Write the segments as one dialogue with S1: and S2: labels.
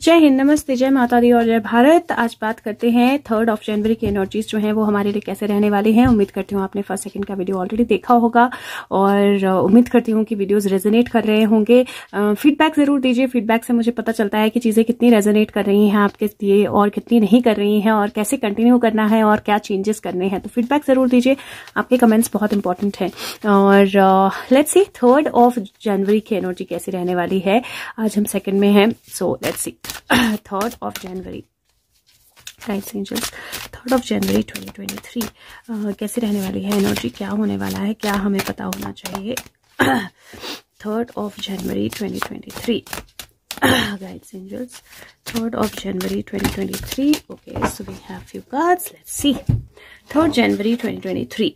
S1: जय हिंद, नमस्ते, जय माता दी और जय भारत। आज बात करते हैं 3 जनवरी की एनर्जीज जो हैं वो हमारे लिए कैसे रहने वाली हैं। उम्मीद करती हूँ आपने फर्स्ट सेकंड का वीडियो ऑलरेडी देखा होगा और उम्मीद करती हूँ कि वीडियोस रेजोनेट कर रहे होंगे। फीडबैक जरूर दीजिए। फीडबैक से मुझे पता चलता है कि चीज़ें कितनी रेजोनेट कर रही हैं आपके लिए और कितनी नहीं कर रही हैं, और कैसे कंटिन्यू करना है और क्या चेंजेस करने हैं। तो फीडबैक जरूर दीजिए, आपके कमेंट्स बहुत इंपॉर्टेंट हैं। और लेट्स सी 3 जनवरी की एनर्जी कैसी रहने वाली है। आज हम सेकंड में हैं, so let's see 3 January, guides angels, 3 जनवरी 2023 कैसे रहने वाली है एनर्जी, क्या होने वाला है, क्या हमें पता होना चाहिए। 3 जनवरी 2023 guides angels, 3 जनवरी 2023. Okay, so we have few cards. Let's see. 3 जनवरी 2023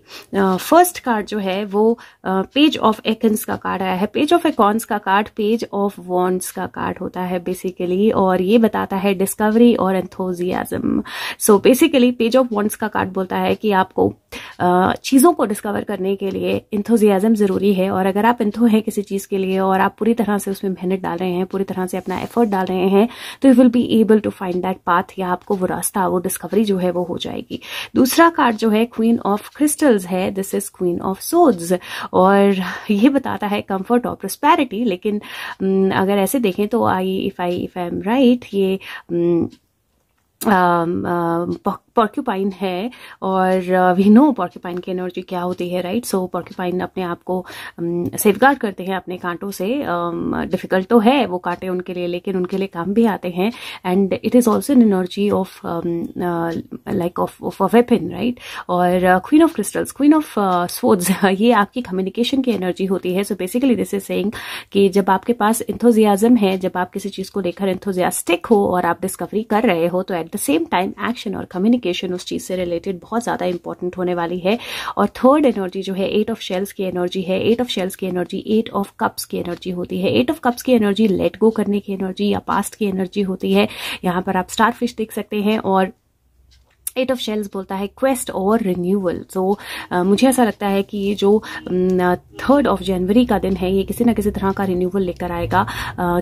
S1: फर्स्ट कार्ड जो है वो पेज ऑफ एकन्स का कार्ड आया है। पेज ऑफ एकॉन्स का कार्ड पेज ऑफ वॉन्ड्स का कार्ड होता है बेसिकली, और ये बताता है डिस्कवरी और enthusiasm. So basically page of wands का कार्ड बोलता है कि आपको चीज़ों को डिस्कवर करने के लिए एंथुजियाज्म जरूरी है, और अगर आप एंथो हैं किसी चीज़ के लिए और आप पूरी तरह से उसमें मेहनत डाल रहे हैं, पूरी तरह से अपना एफर्ट डाल रहे हैं, तो you will be able to find that path, या आपको वो रास्ता, वो डिस्कवरी जो है वो हो जाएगी। दूसरा कार्ड जो है क्वीन ऑफ क्रिस्टल्स है। This is queen of swords, और ये बताता है कंफर्ट और प्रॉस्पेरिटी। लेकिन अगर ऐसे देखें तो इफ आई एम राइट, ये पॉर्क्यूपाइन है, और वी नो पॉर्क्यूपाइन की एनर्जी क्या होती है, राइट। सो पॉर्क्यूपाइन अपने आप को सेफगार्ड करते हैं अपने कांटों से। डिफिकल्ट तो है वो कांटे उनके लिए, लेकिन उनके लिए काम भी आते हैं, and it is also an energy of like of a weapon, right. और queen of crystals, queen of swords, ये आपकी कम्युनिकेशन की एनर्जी होती है। So basically this is saying कि जब आपके पास एंथुजियाज्म है, जब आप किसी चीज को लेकर एंथुजियास्टिक हो और आप डिस्कवरी कर रहे हो, तो at the same time action और कम्युनिकेशन उस चीज से रिलेटेड बहुत ज्यादा इंपॉर्टेंट होने वाली है। और थर्ड एनर्जी जो है 8 ऑफ शेल्स की एनर्जी है। 8 ऑफ शेल्स की एनर्जी 8 ऑफ कप्स की एनर्जी होती है। 8 ऑफ कप्स की एनर्जी लेट गो करने की एनर्जी या पास्ट की एनर्जी होती है। यहाँ पर आप स्टार फिश देख सकते हैं, और 8 ऑफ शेल्स बोलता है क्वेस्ट और रिन्यूअल। तो मुझे ऐसा लगता है कि ये जो 3 जनवरी का दिन है, ये किसी न किसी तरह का रिन्यूअल लेकर आएगा।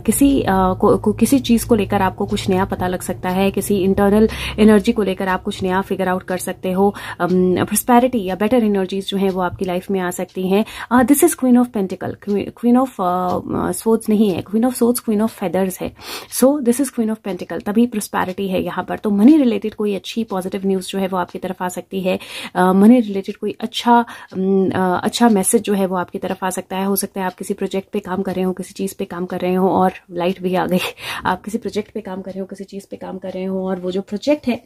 S1: किसी चीज को लेकर आपको कुछ नया पता लग सकता है, किसी इंटरनल एनर्जी को लेकर आप कुछ नया फिगर आउट कर सकते हो। प्रॉस्पेरिटी या बेटर एनर्जीज जो है वो आपकी लाइफ में आ सकती हैं। This is queen of pentacle, queen of swords नहीं है, queen of swords queen of feathers है। So this is queen of pentacle, तभी प्रॉस्पेरिटी है यहाँ पर। तो मनी रिलेटेड कोई अच्छी पॉजिटिव न्यूज जो है वो आपकी तरफ आ सकती है। मनी रिलेटेड कोई अच्छा मैसेज जो है वो आपकी तरफ आ सकता है। हो सकता है आप किसी प्रोजेक्ट पे काम कर रहे हो, किसी चीज पे काम कर रहे हो, और लाइट भी आ गई। आप किसी प्रोजेक्ट पे काम कर रहे हो, किसी चीज पे काम कर रहे हो, और वो जो प्रोजेक्ट है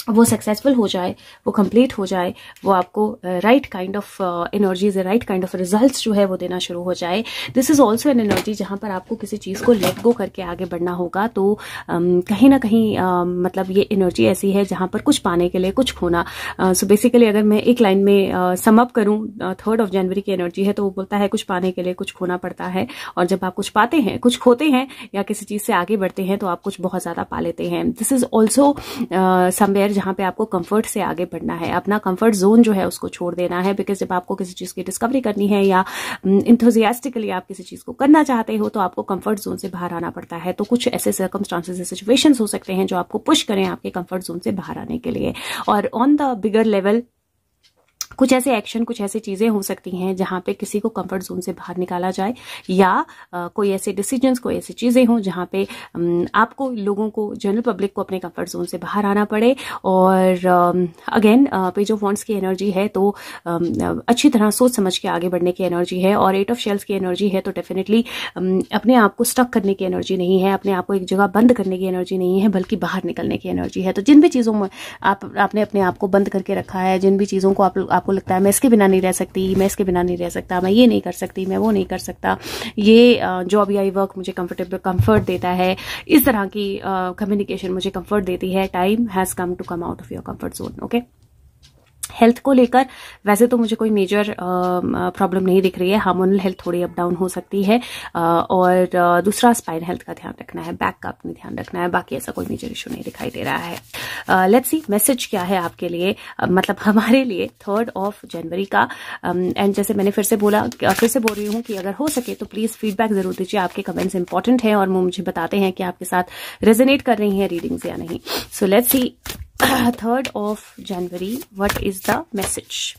S1: वो सक्सेसफुल हो जाए, वो कंप्लीट हो जाए, वो आपको right kind of energies, right kind of results जो है वो देना शुरू हो जाए। This is also an energy जहां पर आपको किसी चीज को लेट गो करके आगे बढ़ना होगा। तो कहीं ना कहीं मतलब ये एनर्जी ऐसी है जहां पर कुछ पाने के लिए कुछ खोना। सो बेसिकली अगर मैं एक लाइन में सम अप करूं 3 जनवरी की एनर्जी है, तो वो बोलता है कुछ पाने के लिए कुछ खोना पड़ता है, और जब आप कुछ पाते हैं, कुछ खोते हैं, या किसी चीज से आगे बढ़ते हैं, तो आप कुछ बहुत ज्यादा पा लेते हैं। दिस इज ऑल्सो समवेयर जहां पे आपको कंफर्ट से आगे बढ़ना है, अपना कंफर्ट जोन जो है उसको छोड़ देना है। बिकॉज जब आपको किसी चीज की डिस्कवरी करनी है, या इंथुजियास्टिकली आप किसी चीज को करना चाहते हो, तो आपको कंफर्ट जोन से बाहर आना पड़ता है। तो कुछ ऐसे सर्कमस्टांसेस, सिचुएशंस हो सकते हैं जो आपको पुश करें आपके कंफर्ट जोन से बाहर आने के लिए। और ऑन द बिगर लेवल कुछ ऐसे एक्शन, कुछ ऐसी चीजें हो सकती हैं जहां पे किसी को कंफर्ट जोन से बाहर निकाला जाए, या कोई ऐसे डिसीजंस, कोई ऐसी चीजें हो जहां पे आपको, लोगों को, जनरल पब्लिक को अपने कंफर्ट जोन से बाहर आना पड़े। और अगेन पेज ऑफ वॉन्ड्स की एनर्जी है, तो अच्छी तरह सोच समझ के आगे बढ़ने की एनर्जी है। और 8 ऑफ शेल्स की एनर्जी है, तो डेफिनेटली अपने आप को स्टक करने की एनर्जी नहीं है, अपने आप को एक जगह बंद करने की एनर्जी नहीं है, बल्कि बाहर निकलने की एनर्जी है। तो जिन भी चीजों में आपने अपने आप को बंद करके रखा है, जिन भी चीजों को आपको लगता है मैं इसके बिना नहीं रह सकती, मैं इसके बिना नहीं रह सकता, मैं ये नहीं कर सकती, मैं वो नहीं कर सकता, ये जॉब या वर्क मुझे कंफर्ट देता है, इस तरह की कम्युनिकेशन मुझे कंफर्ट देती है, time has come to come out of your comfort zone. Okay, health को लेकर वैसे तो मुझे कोई मेजर प्रॉब्लम नहीं दिख रही है। हार्मोनल हेल्थ थोड़ी अप डाउन हो सकती है, और दूसरा स्पाइन हेल्थ का ध्यान रखना है, बैक का अपने ध्यान रखना है, बाकी ऐसा कोई मेजर इशू नहीं दिखाई दे रहा है। लेट्स सी मैसेज क्या है आपके लिए, मतलब हमारे लिए 3 जनवरी का। एंड जैसे मैंने फिर से बोल रही हूँ कि अगर हो सके तो प्लीज फीडबैक जरूर दीजिए, आपके कमेंट्स इंपॉर्टेंट हैं और वो मुझे बताते हैं कि आपके साथ रेजोनेट कर रही हैं रीडिंग्स या नहीं। So let's see 3 January, what is the message,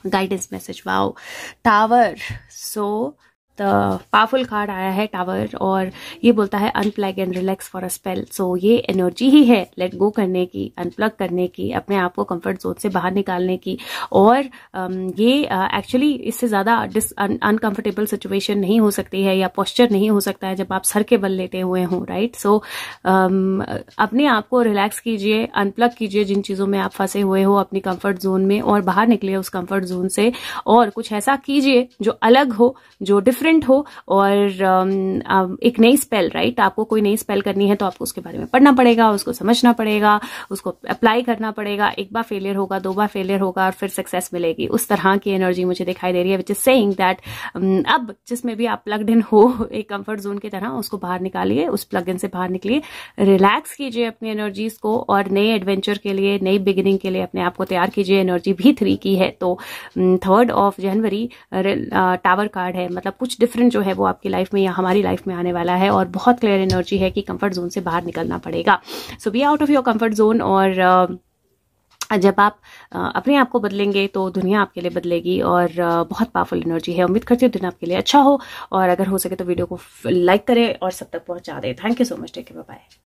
S1: guidance message. Wow, tower. So the powerful card आया है टावर, और ये बोलता है unplug and relax for a spell. So ये एनर्जी ही है लेट गो करने की, अनप्लग करने की, अपने आप को कंफर्ट जोन से बाहर निकालने की। और ये एक्चुअली इससे ज्यादा अनकंफर्टेबल सिचुएशन नहीं हो सकती है, या पोस्चर नहीं हो सकता है जब आप सर के बल लेटे हुए हों, राइट। सो अपने आप को रिलैक्स कीजिए, अनप्लग कीजिए जिन चीजों में आप फंसे हुए हो अपनी कंफर्ट जोन में, और बाहर निकलिए उस कंफर्ट जोन से, और कुछ ऐसा कीजिए जो अलग हो, जो डिफरेंट हो, और एक नई स्पेल, राइट। आपको कोई नई स्पेल करनी है तो आपको उसके बारे में पढ़ना पड़ेगा, उसको समझना पड़ेगा, उसको अप्लाई करना पड़ेगा। एक बार फेलियर होगा, 2 बार फेलियर होगा, और फिर सक्सेस मिलेगी। उस तरह की एनर्जी मुझे दिखाई दे रही है, विच इज सेइंग दैट अब जिसमें भी आप प्लग्ड इन हो एक कंफर्ट जोन की तरह, उसको बाहर निकालिए, उस प्लग इन से बाहर निकलिए, रिलैक्स कीजिए अपनी एनर्जीज को, और नए एडवेंचर के लिए, नई बिगिनिंग के लिए अपने आप को तैयार कीजिए। एनर्जी भी 3 की है, तो 3 जनवरी टावर कार्ड है, मतलब कुछ डिफरेंट जो है वो आपकी लाइफ में या हमारी लाइफ में आने वाला है, और बहुत क्लियर एनर्जी है कि कंफर्ट जोन से बाहर निकलना पड़ेगा। So be out of your comfort zone, और जब आप अपने आप को बदलेंगे तो दुनिया आपके लिए बदलेगी, और बहुत पावरफुल एनर्जी है। उम्मीद करती हूँ दिन आपके लिए अच्छा हो, और अगर हो सके तो वीडियो को लाइक करें और सब तक पहुंचा दें। Thank you so much, take care, bye bye.